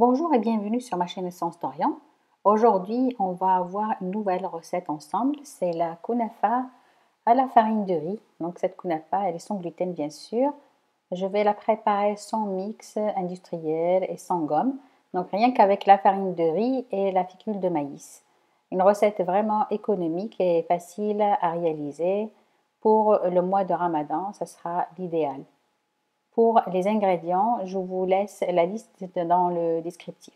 Bonjour et bienvenue sur ma chaîne Essence d'Orient. Aujourd'hui, on va avoir une nouvelle recette ensemble. C'est la kunafa à la farine de riz. Donc cette kunafa, elle est sans gluten bien sûr. Je vais la préparer sans mix industriel et sans gomme. Donc rien qu'avec la farine de riz et la fécule de maïs. Une recette vraiment économique et facile à réaliser. Pour le mois de Ramadan, ça sera l'idéal. Pour les ingrédients, je vous laisse la liste dans le descriptif.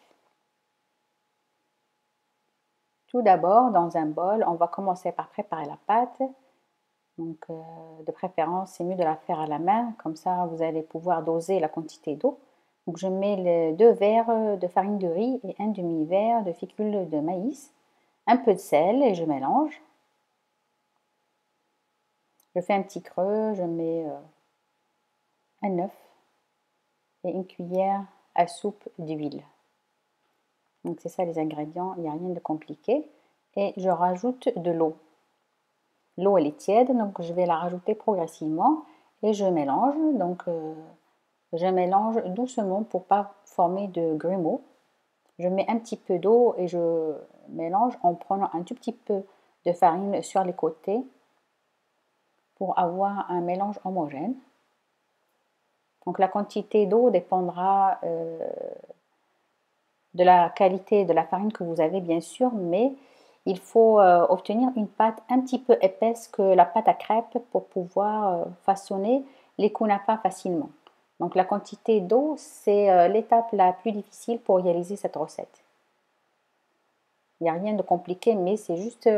Tout d'abord, dans un bol, on va commencer par préparer la pâte. Donc, de préférence, c'est mieux de la faire à la main, comme ça vous allez pouvoir doser la quantité d'eau. Donc, je mets les 2 verres de farine de riz et un demi-verre de fécule de maïs, un peu de sel et je mélange. Je fais un petit creux, je mets un œuf et une cuillère à soupe d'huile. Donc c'est ça les ingrédients, il n'y a rien de compliqué. Et je rajoute de l'eau. L'eau elle est tiède, donc je vais la rajouter progressivement et je mélange. Donc je mélange doucement pour ne pas former de grumeaux. Je mets un petit peu d'eau et je mélange en prenant un tout petit peu de farine sur les côtés pour avoir un mélange homogène. Donc la quantité d'eau dépendra de la qualité de la farine que vous avez bien sûr, mais il faut obtenir une pâte un petit peu épaisse que la pâte à crêpes pour pouvoir façonner les kunafas facilement. Donc la quantité d'eau, c'est l'étape la plus difficile pour réaliser cette recette. Il n'y a rien de compliqué, mais c'est juste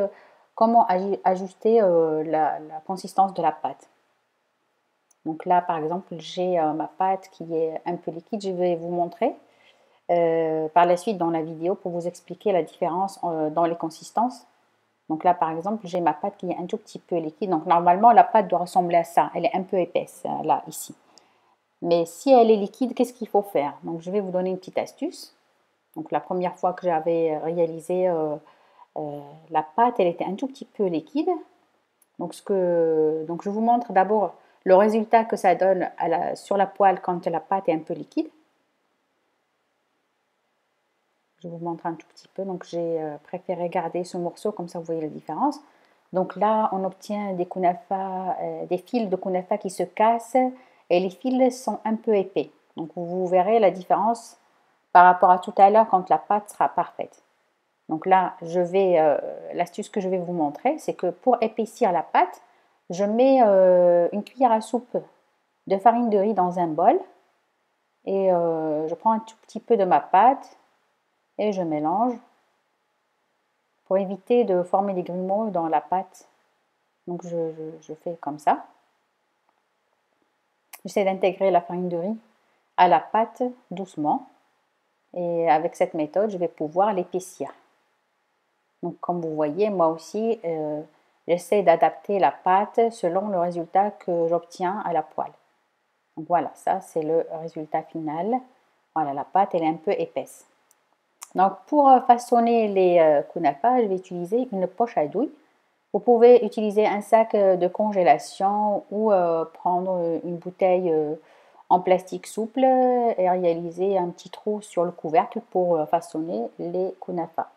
comment ajuster la consistance de la pâte. Donc là, par exemple, j'ai ma pâte qui est un peu liquide, je vais vous montrer. Par la suite dans la vidéo pour vous expliquer la différence dans les consistances. Donc là par exemple j'ai ma pâte qui est un tout petit peu liquide, donc normalement la pâte doit ressembler à ça, elle est un peu épaisse là ici. Mais si elle est liquide, qu'est-ce qu'il faut faire? Donc je vais vous donner une petite astuce. Donc la première fois que j'avais réalisé la pâte, elle était un tout petit peu liquide. Donc je vous montre d'abord le résultat que ça donne sur la poêle quand la pâte est un peu liquide. Je vous montre un tout petit peu. Donc j'ai préféré garder ce morceau, comme ça vous voyez la différence. Donc là, on obtient des kunafas, des fils de kunafa qui se cassent et les fils sont un peu épais. Donc vous verrez la différence par rapport à tout à l'heure quand la pâte sera parfaite. Donc là, l'astuce que je vais vous montrer, c'est que pour épaissir la pâte, je mets une cuillère à soupe de farine de riz dans un bol et je prends un tout petit peu de ma pâte et je mélange pour éviter de former des grumeaux dans la pâte. Donc je fais comme ça. J'essaie d'intégrer la farine de riz à la pâte doucement. Et avec cette méthode, je vais pouvoir l'épaissir. Donc comme vous voyez, moi aussi, j'essaie d'adapter la pâte selon le résultat que j'obtiens à la poêle. Donc voilà, ça c'est le résultat final. Voilà, la pâte elle est un peu épaisse. Donc pour façonner les kunafas, je vais utiliser une poche à douille. Vous pouvez utiliser un sac de congélation ou prendre une bouteille en plastique souple et réaliser un petit trou sur le couvercle pour façonner les kunafas.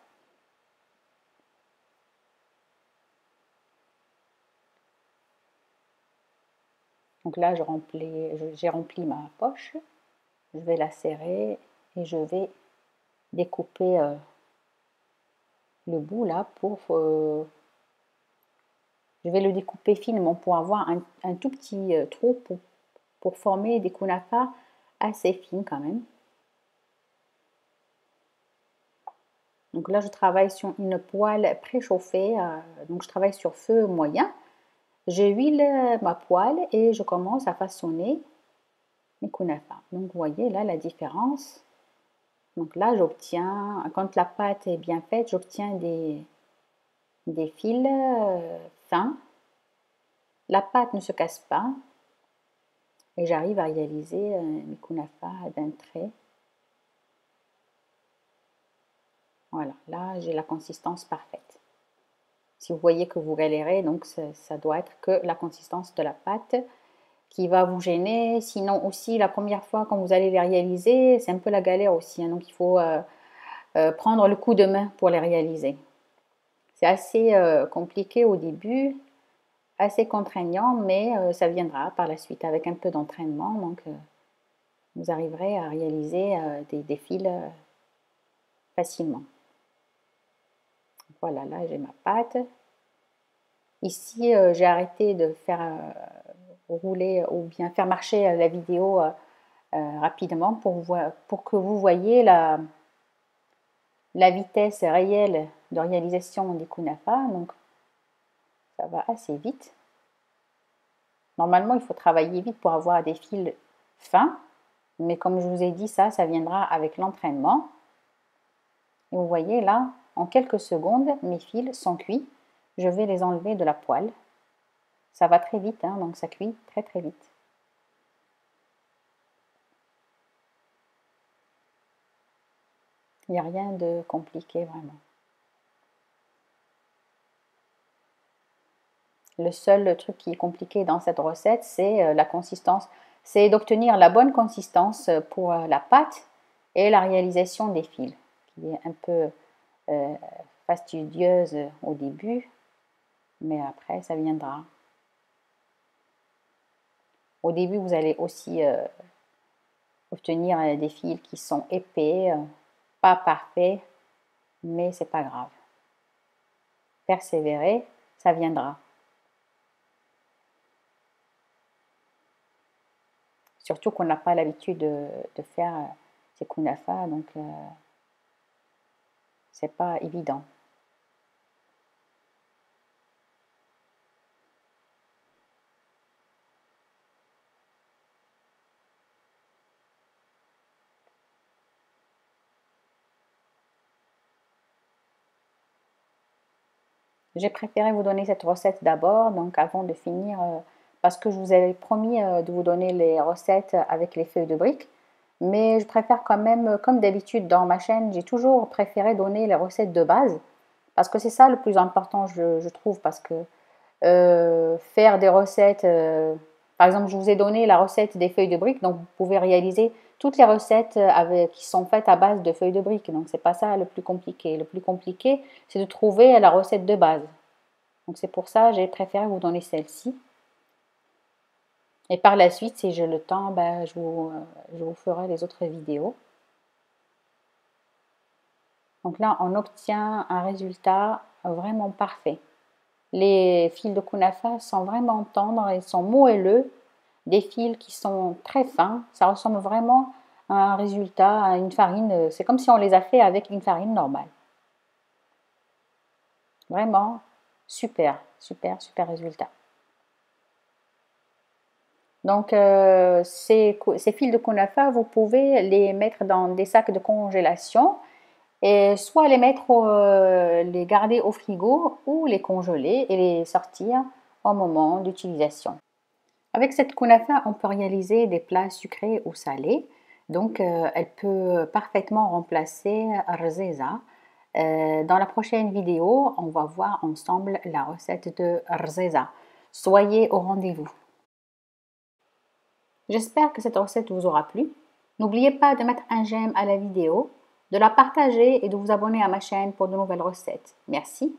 Donc là, j'ai rempli ma poche. Je vais la serrer et je vais découper le bout là je vais le découper finement pour avoir un tout petit trou pour former des kunafas assez fines quand même. Donc là, je travaille sur une poêle préchauffée, donc je travaille sur feu moyen. Je huile ma poêle et je commence à façonner mes kunafas. Donc vous voyez là la différence. Donc là, j'obtiens, quand la pâte est bien faite, j'obtiens des fils fins. La pâte ne se casse pas et j'arrive à réaliser mes kunafas d'un trait. Voilà, là j'ai la consistance parfaite. Si vous voyez que vous galérez, donc ça doit être que la consistance de la pâte qui va vous gêner. Sinon aussi, la première fois quand vous allez les réaliser, c'est un peu la galère aussi, hein. Donc il faut prendre le coup de main pour les réaliser. C'est assez compliqué au début, assez contraignant, mais ça viendra par la suite avec un peu d'entraînement. Donc vous arriverez à réaliser des fils facilement. Voilà, là j'ai ma pâte. Ici, j'ai arrêté de faire rouler ou bien faire marcher la vidéo rapidement pour que vous voyez la vitesse réelle de réalisation des kunafas. Donc, ça va assez vite. Normalement, il faut travailler vite pour avoir des fils fins. Mais comme je vous ai dit, ça viendra avec l'entraînement. Et vous voyez là, en quelques secondes, mes fils sont cuits. Je vais les enlever de la poêle. Ça va très vite, hein, donc ça cuit très très vite. Il n'y a rien de compliqué vraiment. Le seul truc qui est compliqué dans cette recette, c'est la consistance. C'est d'obtenir la bonne consistance pour la pâte et la réalisation des fils, qui est un peu fastidieuse au début, mais après ça viendra. Au début, vous allez aussi obtenir des fils qui sont épais, pas parfaits, mais c'est pas grave. Persévérer, ça viendra. Surtout qu'on n'a pas l'habitude de faire ces kunafas, donc c'est pas évident. J'ai préféré vous donner cette recette d'abord, donc avant de finir, parce que je vous avais promis de vous donner les recettes avec les feuilles de briques. Mais je préfère quand même, comme d'habitude dans ma chaîne, j'ai toujours préféré donner les recettes de base. Parce que c'est ça le plus important, je trouve, parce que faire des recettes, par exemple, je vous ai donné la recette des feuilles de briques, donc vous pouvez réaliser toutes les recettes qui sont faites à base de feuilles de briques. Donc, c'est pas ça le plus compliqué. Le plus compliqué, c'est de trouver la recette de base. Donc, c'est pour ça que j'ai préféré vous donner celle-ci. Et par la suite, si j'ai le temps, ben, je vous ferai les autres vidéos. Donc là, on obtient un résultat vraiment parfait. Les fils de kunafa sont vraiment tendres, ils sont moelleux, des fils qui sont très fins. Ça ressemble vraiment à un résultat, à une farine. C'est comme si on les a fait avec une farine normale. Vraiment super, super, super résultat. Donc, ces fils de kunafa, vous pouvez les mettre dans des sacs de congélation et soit les mettre, les garder au frigo ou les congeler et les sortir au moment d'utilisation. Avec cette kunafa, on peut réaliser des plats sucrés ou salés. Donc, elle peut parfaitement remplacer rziza. Dans la prochaine vidéo, on va voir ensemble la recette de rziza. Soyez au rendez-vous. J'espère que cette recette vous aura plu. N'oubliez pas de mettre un j'aime à la vidéo, de la partager et de vous abonner à ma chaîne pour de nouvelles recettes. Merci.